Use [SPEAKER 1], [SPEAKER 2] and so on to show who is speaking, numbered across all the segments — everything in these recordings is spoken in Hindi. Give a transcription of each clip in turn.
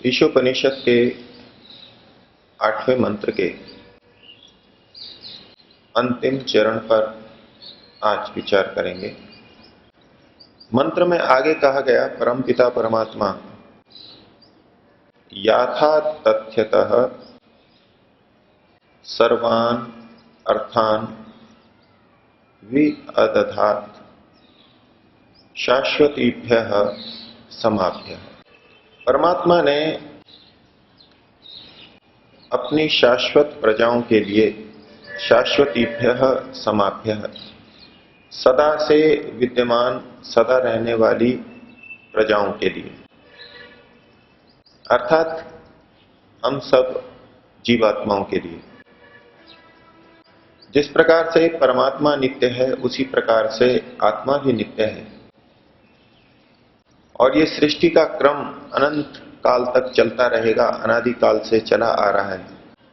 [SPEAKER 1] ईशोपनिषद के 8वें मंत्र के अंतिम चरण पर आज विचार करेंगे। मंत्र में आगे कहा गया परमपिता परमात्मा याथा तथ्यतः सर्वान् अर्थान् विअदधात् शाश्वतीभ्यः समाभ्यः। परमात्मा ने अपनी शाश्वत प्रजाओं के लिए शाश्वतीभ्यः समाभ्यः सदा से विद्यमान सदा रहने वाली प्रजाओं के लिए, अर्थात हम सब जीवात्माओं के लिए। जिस प्रकार से परमात्मा नित्य है उसी प्रकार से आत्मा भी नित्य है और ये सृष्टि का क्रम अनंत काल तक चलता रहेगा, अनादि काल से चला आ रहा है।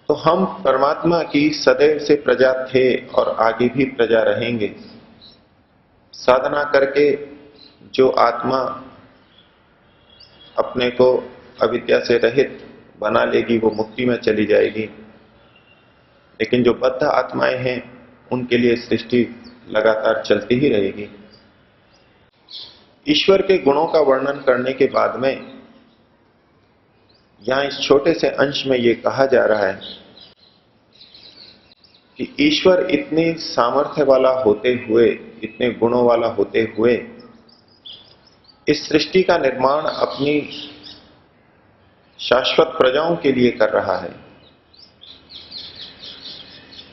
[SPEAKER 1] तो हम परमात्मा की सदैव से प्रजा थे और आगे भी प्रजा रहेंगे। साधना करके जो आत्मा अपने को अविद्या से रहित बना लेगी वो मुक्ति में चली जाएगी, लेकिन जो बद्ध आत्माएं हैं उनके लिए सृष्टि लगातार चलती ही रहेगी। ईश्वर के गुणों का वर्णन करने के बाद में यहां इस छोटे से अंश में यह कहा जा रहा है कि ईश्वर इतने सामर्थ्य वाला होते हुए, इतने गुणों वाला होते हुए इस सृष्टि का निर्माण अपनी शाश्वत प्रजाओं के लिए कर रहा है।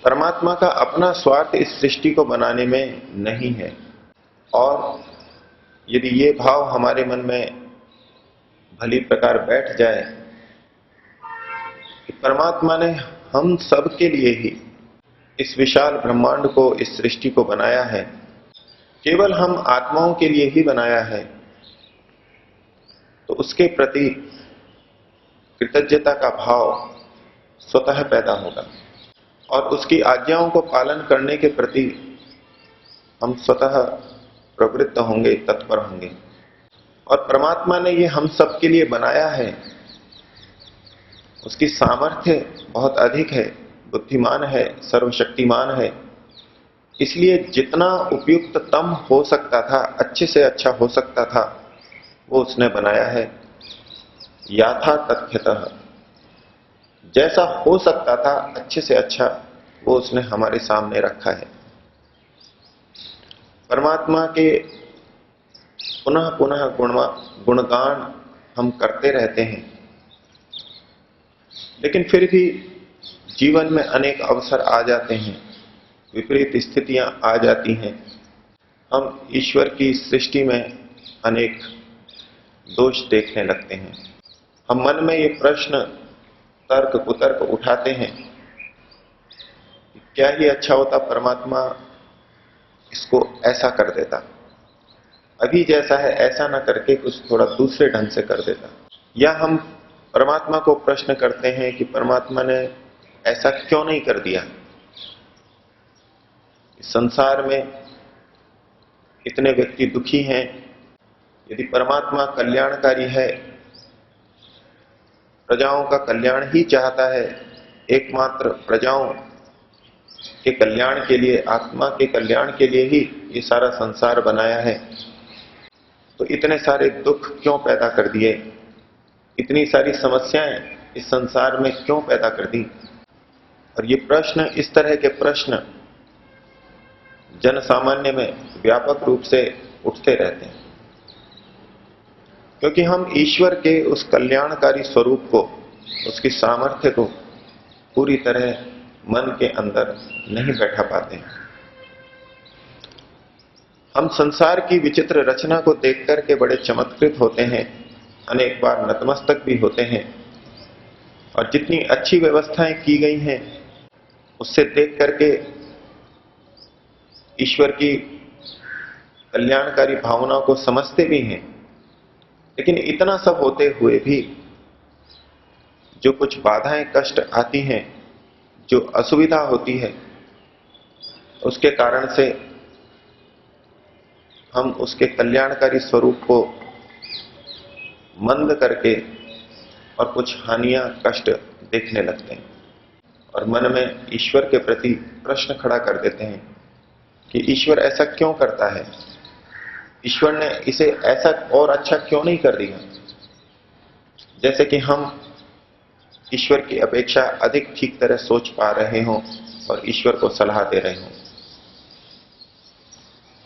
[SPEAKER 1] परमात्मा का अपना स्वार्थ इस सृष्टि को बनाने में नहीं है। और यदि ये भाव हमारे मन में भली प्रकार बैठ जाए कि परमात्मा ने हम सब के लिए ही इस विशाल ब्रह्मांड को, इस सृष्टि को बनाया है, केवल हम आत्माओं के लिए ही बनाया है, तो उसके प्रति कृतज्ञता का भाव स्वतः पैदा होगा और उसकी आज्ञाओं को पालन करने के प्रति हम स्वतः प्रवृत्त होंगे, तत्पर होंगे। और परमात्मा ने ये हम सब के लिए बनाया है, उसकी सामर्थ्य बहुत अधिक है, बुद्धिमान है, सर्वशक्तिमान है, इसलिए जितना उपयुक्ततम हो सकता था, अच्छे से अच्छा हो सकता था, वो उसने बनाया है। याथा तथ्यतः जैसा हो सकता था अच्छे से अच्छा वो उसने हमारे सामने रखा है। परमात्मा के पुनः पुनः गुणगान हम करते रहते हैं, लेकिन फिर भी जीवन में अनेक अवसर आ जाते हैं, विपरीत स्थितियां आ जाती हैं। हम ईश्वर की सृष्टि में अनेक दोष देखने लगते हैं। हम मन में ये प्रश्न तर्क कुतर्क उठाते हैं, क्या ही अच्छा होता परमात्मा इसको ऐसा कर देता, अभी जैसा है ऐसा ना करके कुछ थोड़ा दूसरे ढंग से कर देता। या हम परमात्मा को प्रश्न करते हैं कि परमात्मा ने ऐसा क्यों नहीं कर दिया। इस संसार में इतने व्यक्ति दुखी हैं, यदि परमात्मा कल्याणकारी है, प्रजाओं का कल्याण ही चाहता है, एकमात्र प्रजाओं के कल्याण के लिए, आत्मा के कल्याण के लिए ही ये सारा संसार बनाया है, तो इतने सारे दुख क्यों पैदा कर दिए, इतनी सारी समस्याएं इस संसार में क्यों पैदा कर दी। और ये प्रश्न, इस तरह के प्रश्न जन सामान्य में व्यापक रूप से उठते रहते हैं, क्योंकि हम ईश्वर के उस कल्याणकारी स्वरूप को, उसकी सामर्थ्य को पूरी तरह मन के अंदर नहीं बैठा पाते हैं। हम संसार की विचित्र रचना को देख करके बड़े चमत्कृत होते हैं, अनेक बार नतमस्तक भी होते हैं, और जितनी अच्छी व्यवस्थाएं की गई हैं उससे देख करके ईश्वर की कल्याणकारी भावनाओं को समझते भी हैं। लेकिन इतना सब होते हुए भी जो कुछ बाधाएं, कष्ट आती हैं, जो असुविधा होती है, उसके कारण से हम उसके कल्याणकारी स्वरूप को मंद करके और कुछ हानियां, कष्ट देखने लगते हैं और मन में ईश्वर के प्रति प्रश्न खड़ा कर देते हैं कि ईश्वर ऐसा क्यों करता है, ईश्वर ने इसे ऐसा और अच्छा क्यों नहीं कर दिया, जैसे कि हम ईश्वर की अपेक्षा अधिक ठीक तरह सोच पा रहे हों और ईश्वर को सलाह दे रहे हों।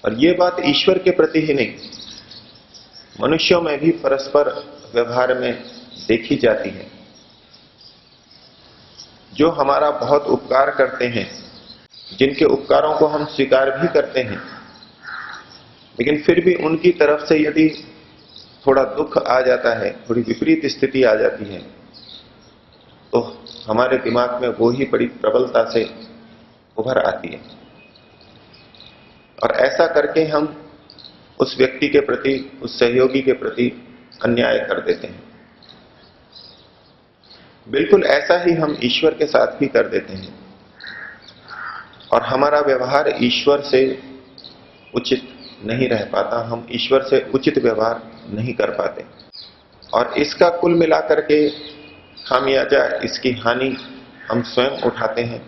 [SPEAKER 1] और ये बात ईश्वर के प्रति ही नहीं, मनुष्यों में भी परस्पर व्यवहार में देखी जाती है। जो हमारा बहुत उपकार करते हैं, जिनके उपकारों को हम स्वीकार भी करते हैं, लेकिन फिर भी उनकी तरफ से यदि थोड़ा दुख आ जाता है, थोड़ी विपरीत स्थिति आ जाती है, तो हमारे दिमाग में वो ही बड़ी प्रबलता से उभर आती है और ऐसा करके हम उस व्यक्ति के प्रति, उस सहयोगी के प्रति अन्याय कर देते हैं। बिल्कुल ऐसा ही हम ईश्वर के साथ भी कर देते हैं और हमारा व्यवहार ईश्वर से उचित नहीं रह पाता, हम ईश्वर से उचित व्यवहार नहीं कर पाते और इसका कुल मिलाकर के खामियाजा, इसकी हानि हम स्वयं उठाते हैं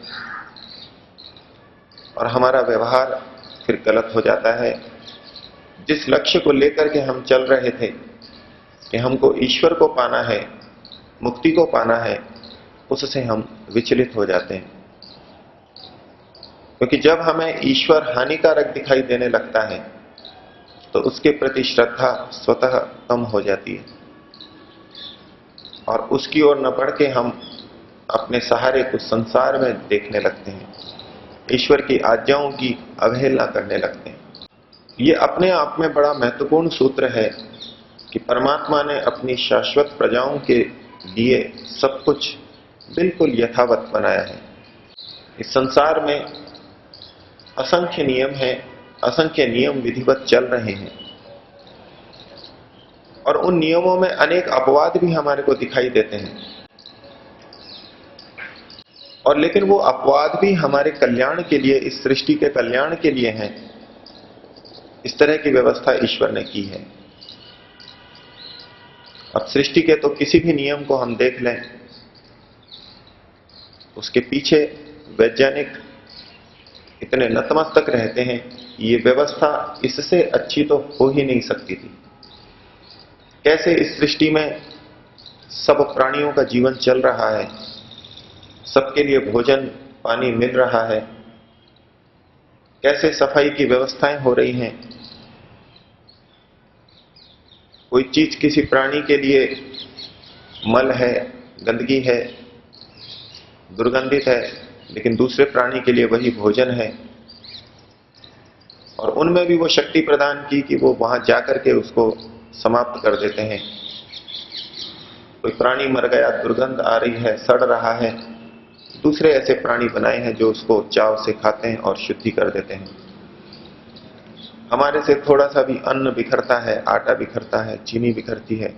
[SPEAKER 1] और हमारा व्यवहार फिर गलत हो जाता है। जिस लक्ष्य को लेकर के हम चल रहे थे कि हमको ईश्वर को पाना है, मुक्ति को पाना है, उससे हम विचलित हो जाते हैं, क्योंकि जब हमें ईश्वर हानिकारक दिखाई देने लगता है तो उसके प्रति श्रद्धा स्वतः कम हो जाती है और उसकी ओर न बढ़ के हम अपने सहारे को संसार में देखने लगते हैं, ईश्वर की आज्ञाओं की अवहेलना करने लगते हैं। ये अपने आप में बड़ा महत्वपूर्ण सूत्र है कि परमात्मा ने अपनी शाश्वत प्रजाओं के लिए सब कुछ बिल्कुल यथावत बनाया है। इस संसार में असंख्य नियम हैं, असंख्य नियम विधिवत चल रहे हैं और उन नियमों में अनेक अपवाद भी हमारे को दिखाई देते हैं और लेकिन वो अपवाद भी हमारे कल्याण के लिए, इस सृष्टि के कल्याण के लिए हैं। इस तरह की व्यवस्था ईश्वर ने की है। अब सृष्टि के तो किसी भी नियम को हम देख लें, उसके पीछे वैज्ञानिक इतने नतमस्तक रहते हैं, ये व्यवस्था इससे अच्छी तो हो ही नहीं सकती थी। कैसे इस सृष्टि में सब प्राणियों का जीवन चल रहा है, सबके लिए भोजन पानी मिल रहा है, कैसे सफाई की व्यवस्थाएं हो रही हैं, कोई चीज किसी प्राणी के लिए मल है, गंदगी है, दुर्गंधित है, लेकिन दूसरे प्राणी के लिए वही भोजन है और उनमें भी वो शक्ति प्रदान की कि वो वहां जाकर के उसको समाप्त कर देते हैं। कोई प्राणी मर गया, दुर्गंध आ रही है, सड़ रहा है, दूसरे ऐसे प्राणी बनाए हैं जो उसको चाव से खाते हैं और शुद्धि कर देते हैं। हमारे से थोड़ा सा भी अन्न बिखरता है, आटा बिखरता है, चीनी बिखरती है,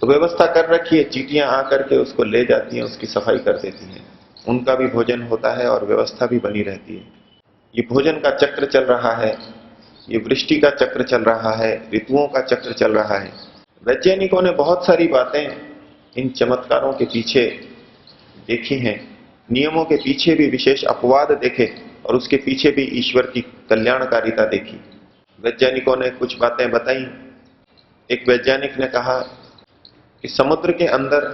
[SPEAKER 1] तो व्यवस्था कर रखी है, चींटियां आकर के उसको ले जाती हैं, उसकी सफाई कर देती हैं, उनका भी भोजन होता है और व्यवस्था भी बनी रहती है। ये भोजन का चक्र चल रहा है, ये वृष्टि का चक्र चल रहा है, ऋतुओं का चक्र चल रहा है। वैज्ञानिकों ने बहुत सारी बातें इन चमत्कारों के पीछे देखी हैं, नियमों के पीछे भी विशेष अपवाद देखे और उसके पीछे भी ईश्वर की कल्याणकारिता देखी। वैज्ञानिकों ने कुछ बातें बताई। एक वैज्ञानिक ने कहा कि समुद्र के अंदर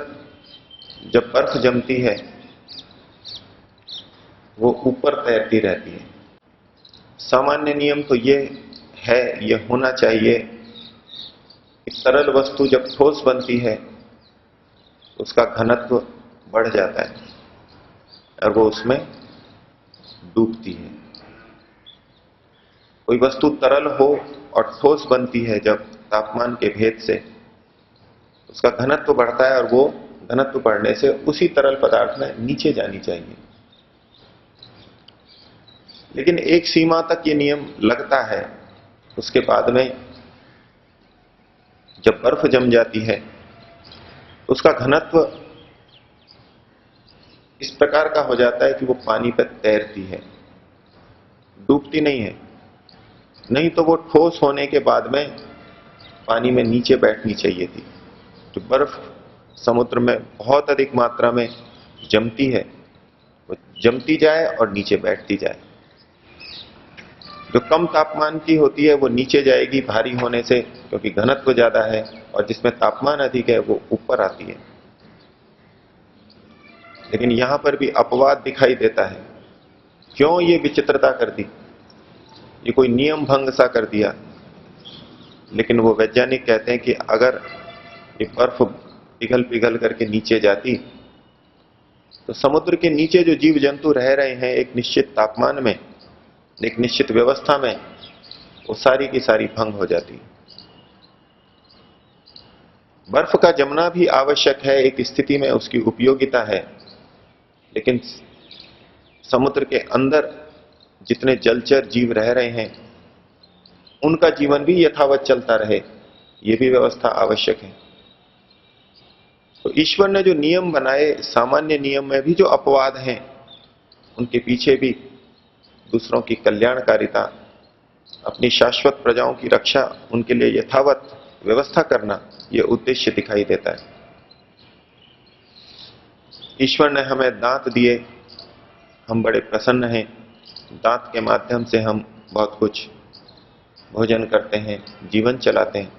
[SPEAKER 1] जब बर्फ जमती है वो ऊपर तैरती रहती है। सामान्य नियम तो ये है, ये होना चाहिए कि तरल वस्तु जब ठोस बनती है उसका घनत्व बढ़ जाता है और वो उसमें डूबती है। कोई वस्तु तरल हो और ठोस बनती है जब तापमान के भेद से, उसका घनत्व बढ़ता है और वो घनत्व बढ़ने से उसी तरल पदार्थ में नीचे जानी चाहिए। लेकिन एक सीमा तक ये नियम लगता है, उसके बाद में जब बर्फ जम जाती है तो उसका घनत्व इस प्रकार का हो जाता है कि वो पानी पर तैरती है, डूबती नहीं है। नहीं तो वो ठोस होने के बाद में पानी में नीचे बैठनी चाहिए थी। जो बर्फ समुद्र में बहुत अधिक मात्रा में जमती है, वो जमती जाए और नीचे बैठती जाए। जो कम तापमान की होती है वो नीचे जाएगी भारी होने से, क्योंकि घनत्व ज्यादा है, और जिसमें तापमान अधिक है वो ऊपर आती है। लेकिन यहां पर भी अपवाद दिखाई देता है। क्यों ये विचित्रता कर दी? ये कोई नियम भंग सा कर दिया। लेकिन वो वैज्ञानिक कहते हैं कि अगर ये बर्फ पिघल पिघल करके नीचे जाती तो समुद्र के नीचे जो जीव जंतु रह रहे हैं एक निश्चित तापमान में, एक निश्चित व्यवस्था में, वो सारी की सारी भंग हो जाती। बर्फ का जमना भी आवश्यक है एक स्थिति में, उसकी उपयोगिता है। लेकिन समुद्र के अंदर जितने जलचर जीव रह रहे हैं उनका जीवन भी यथावत चलता रहे, यह भी व्यवस्था आवश्यक है। तो ईश्वर ने जो नियम बनाए, सामान्य नियम में भी जो अपवाद हैं, उनके पीछे भी दूसरों की कल्याणकारिता, अपनी शाश्वत प्रजाओं की रक्षा, उनके लिए यथावत व्यवस्था करना, यह उद्देश्य दिखाई देता है। ईश्वर ने हमें दांत दिए, हम बड़े प्रसन्न हैं। दांत के माध्यम से हम बहुत कुछ भोजन करते हैं, जीवन चलाते हैं,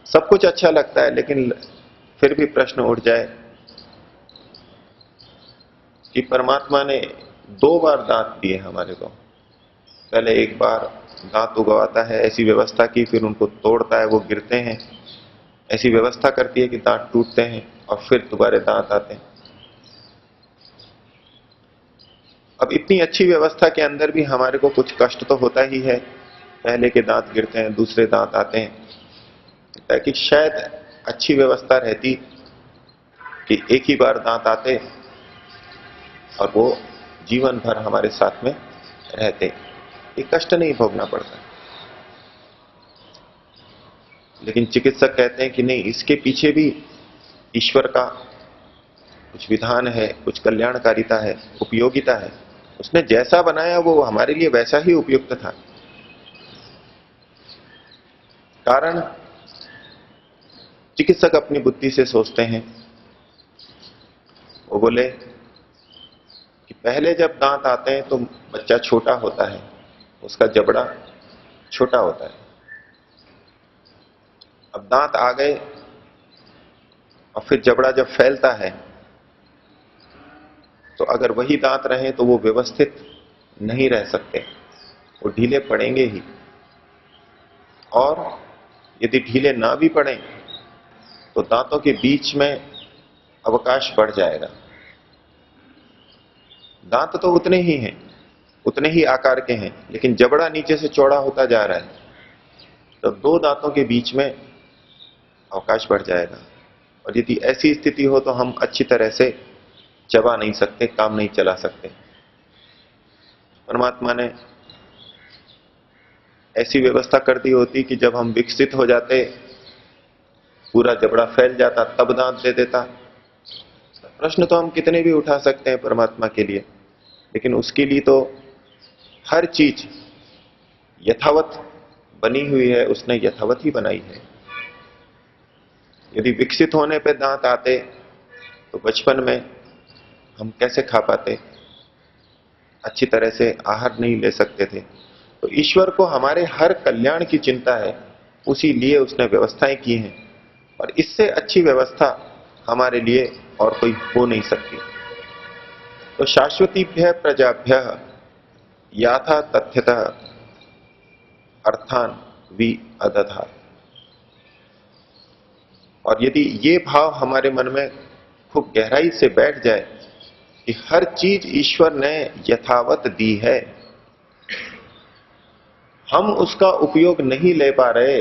[SPEAKER 1] सब कुछ अच्छा लगता है। लेकिन फिर भी प्रश्न उठ जाए कि परमात्मा ने 2 बार दांत दिए हमारे को। पहले एक बार दांत उगवाता है, ऐसी व्यवस्था की, फिर उनको तोड़ता है, वो गिरते हैं, ऐसी व्यवस्था करती है कि दांत टूटते हैं और फिर दोबारा दांत आते हैं। अब इतनी अच्छी व्यवस्था के अंदर भी हमारे को कुछ कष्ट तो होता ही है। पहले के दांत गिरते हैं, दूसरे दांत आते हैं, ताकि शायद अच्छी व्यवस्था रहती कि एक ही बार दांत आते और वो जीवन भर हमारे साथ में रहते, ये कष्ट नहीं भोगना पड़ता। लेकिन चिकित्सक कहते हैं कि नहीं, इसके पीछे भी ईश्वर का कुछ विधान है, कुछ कल्याणकारिता है, उपयोगिता है। उसने जैसा बनाया वो हमारे लिए वैसा ही उपयुक्त था। कारण चिकित्सक अपनी बुद्धि से सोचते हैं। वो बोले कि पहले जब दांत आते हैं तो बच्चा छोटा होता है, उसका जबड़ा छोटा होता है। अब दांत आ गए और फिर जबड़ा जब फैलता है तो अगर वही दांत रहे तो वो व्यवस्थित नहीं रह सकते, वो ढीले पड़ेंगे ही। और यदि ढीले ना भी पड़े तो दांतों के बीच में अवकाश बढ़ जाएगा। दांत तो उतने ही हैं, उतने ही आकार के हैं, लेकिन जबड़ा नीचे से चौड़ा होता जा रहा है, तो 2 दांतों के बीच में अवकाश बढ़ जाएगा। और यदि ऐसी स्थिति हो तो हम अच्छी तरह से चबा नहीं सकते, काम नहीं चला सकते। परमात्मा ने ऐसी व्यवस्था कर दी होती कि जब हम विकसित हो जाते, पूरा जबड़ा फैल जाता, तब दांत दे देता। प्रश्न तो हम कितने भी उठा सकते हैं परमात्मा के लिए, लेकिन उसके लिए तो हर चीज यथावत बनी हुई है, उसने यथावत ही बनाई है। यदि विकसित होने पे दांत आते तो बचपन में हम कैसे खा पाते, अच्छी तरह से आहार नहीं ले सकते थे। तो ईश्वर को हमारे हर कल्याण की चिंता है, उसी लिए उसने व्यवस्थाएं की हैं, और इससे अच्छी व्यवस्था हमारे लिए और कोई हो नहीं सकती। तो शाश्वतीभ्य प्रजाभ्य याथा तथ्यतः अर्थान वि अदधा। और यदि ये भाव हमारे मन में खूब गहराई से बैठ जाए कि हर चीज ईश्वर ने यथावत दी है, हम उसका उपयोग नहीं ले पा रहे,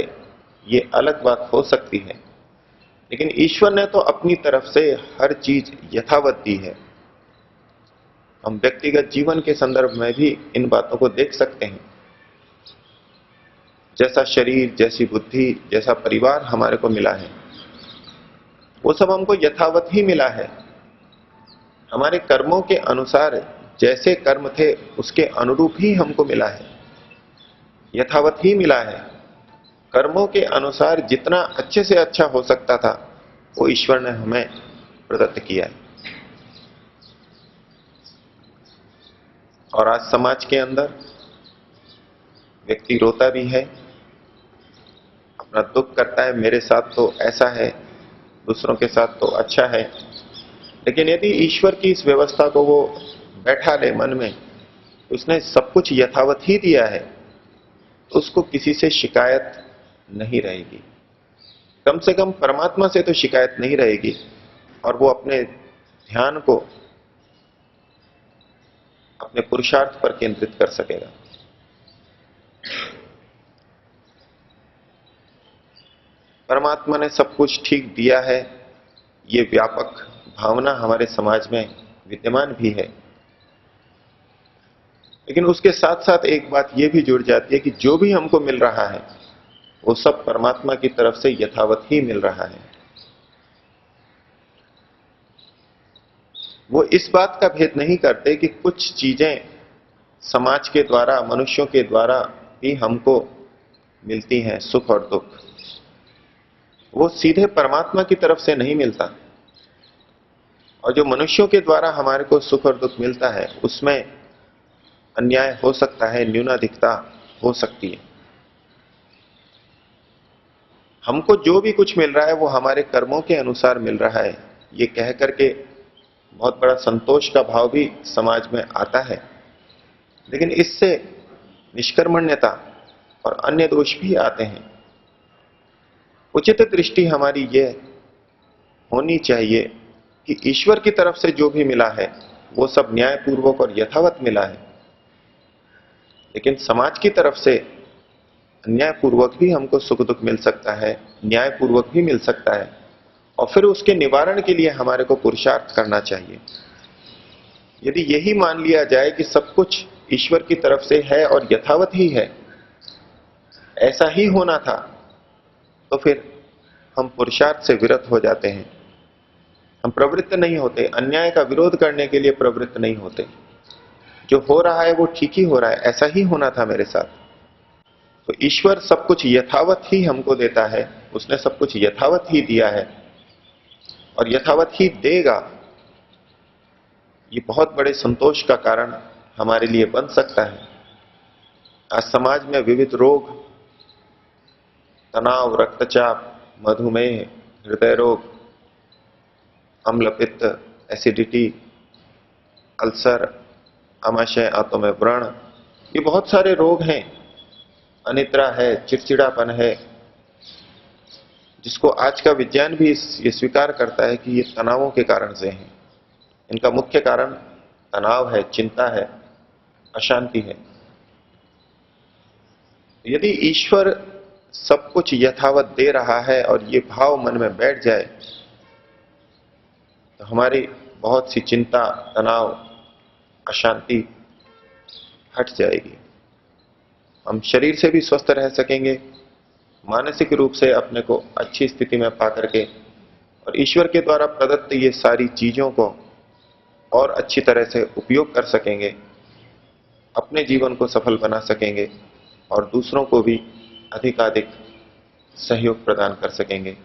[SPEAKER 1] ये अलग बात हो सकती है, लेकिन ईश्वर ने तो अपनी तरफ से हर चीज यथावत दी है। हम व्यक्तिगत जीवन के संदर्भ में भी इन बातों को देख सकते हैं। जैसा शरीर, जैसी बुद्धि, जैसा परिवार हमारे को मिला है, वो सब हमको यथावत ही मिला है। हमारे कर्मों के अनुसार जैसे कर्म थे उसके अनुरूप ही हमको मिला है। यथावत ही मिला है। कर्मों के अनुसार जितना अच्छे से अच्छा हो सकता था वो ईश्वर ने हमें प्रदत्त किया है। और आज समाज के अंदर व्यक्ति रोता भी है, अपना दुख करता है, मेरे साथ तो ऐसा है, दूसरों के साथ तो अच्छा है। लेकिन यदि ईश्वर की इस व्यवस्था को वो बैठा ले मन में, उसने सब कुछ यथावत ही दिया है, तो उसको किसी से शिकायत नहीं रहेगी। कम से कम परमात्मा से तो शिकायत नहीं रहेगी, और वो अपने ध्यान को अपने पुरुषार्थ पर केंद्रित कर सकेगा। परमात्मा ने सब कुछ ठीक दिया है, ये व्यापक भावना हमारे समाज में विद्यमान भी है। लेकिन उसके साथ साथ एक बात यह भी जुड़ जाती है कि जो भी हमको मिल रहा है वो सब परमात्मा की तरफ से यथावत ही मिल रहा है। वो इस बात का भेद नहीं करते कि कुछ चीजें समाज के द्वारा, मनुष्यों के द्वारा भी हमको मिलती हैं, सुख और दुख, वो सीधे परमात्मा की तरफ से नहीं मिलता। और जो मनुष्यों के द्वारा हमारे को सुख और दुख मिलता है उसमें अन्याय हो सकता है, न्यूनाधिकता हो सकती है। हमको जो भी कुछ मिल रहा है वो हमारे कर्मों के अनुसार मिल रहा है, ये कह करके बहुत बड़ा संतोष का भाव भी समाज में आता है। लेकिन इससे निष्कर्मण्यता और अन्य दोष भी आते हैं। उचित दृष्टि हमारी ये होनी चाहिए कि ईश्वर की तरफ से जो भी मिला है वो सब न्यायपूर्वक और यथावत मिला है, लेकिन समाज की तरफ से अन्यायपूर्वक भी हमको सुख दुख मिल सकता है, न्यायपूर्वक भी मिल सकता है, और फिर उसके निवारण के लिए हमारे को पुरुषार्थ करना चाहिए। यदि यही मान लिया जाए कि सब कुछ ईश्वर की तरफ से है और यथावत ही है, ऐसा ही होना था, तो फिर हम पुरुषार्थ से विरत हो जाते हैं, हम प्रवृत्त नहीं होते, अन्याय का विरोध करने के लिए प्रवृत्त नहीं होते। जो हो रहा है वो ठीक ही हो रहा है, ऐसा ही होना था मेरे साथ। तो ईश्वर सब कुछ यथावत ही हमको देता है, उसने सब कुछ यथावत ही दिया है और यथावत ही देगा। ये बहुत बड़े संतोष का कारण हमारे लिए बन सकता है। आज समाज में विविध रोग, तनाव, रक्तचाप, मधुमेह, हृदय रोग, अम्लपित्त, एसिडिटी, अल्सर, आमाशय, आंतों में व्रण, ये बहुत सारे रोग हैं। अनिद्रा है, चिड़चिड़ापन है, जिसको आज का विज्ञान भी ये स्वीकार करता है कि ये तनावों के कारण से हैं। इनका मुख्य कारण तनाव है, चिंता है, अशांति है। यदि ईश्वर सब कुछ यथावत दे रहा है और ये भाव मन में बैठ जाए, तो हमारी बहुत सी चिंता, तनाव, अशांति हट जाएगी। हम शरीर से भी स्वस्थ रह सकेंगे, मानसिक रूप से अपने को अच्छी स्थिति में पा करके और ईश्वर के द्वारा प्रदत्त ये सारी चीजों को और अच्छी तरह से उपयोग कर सकेंगे, अपने जीवन को सफल बना सकेंगे और दूसरों को भी अधिकाधिक सहयोग प्रदान कर सकेंगे।